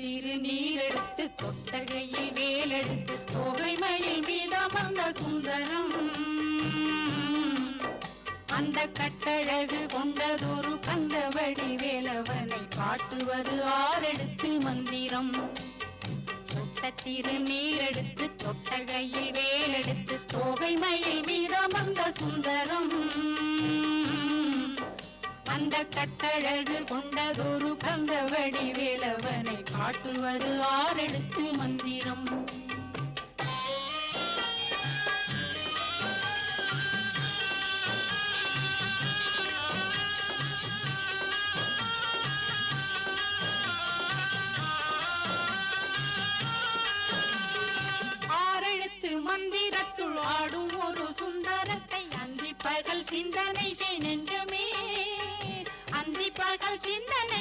திருநீரெடுத்து தொட்டகையில் வேலெடுத்து தோகைமயில் மீதமர்ந்த சுந்தரம் அந்த கட்டழகு கொண்டதொரு கந்தவடி வேலவனை காட்டுவது ஆரெடுத்து மந்திரம் தொட்ட திருநீரெடுத்து தொட்டகையில் வேலெடுத்து தோகைமயில் மீதமர்ந்த சுந்தரம் அந்த கட்டழகு கொண்டதொரு கந்தவடி வேலவனை காட்டுவது ஆரெடுத்து மந்திரம் ஆரெழுத்து மந்திரத்துள் ஆடும் ஒரு சுந்தரத்தை அந்தி பகல் சிந்தனை செய் நெஞ்சமே அந்தி பகல் சிந்தனை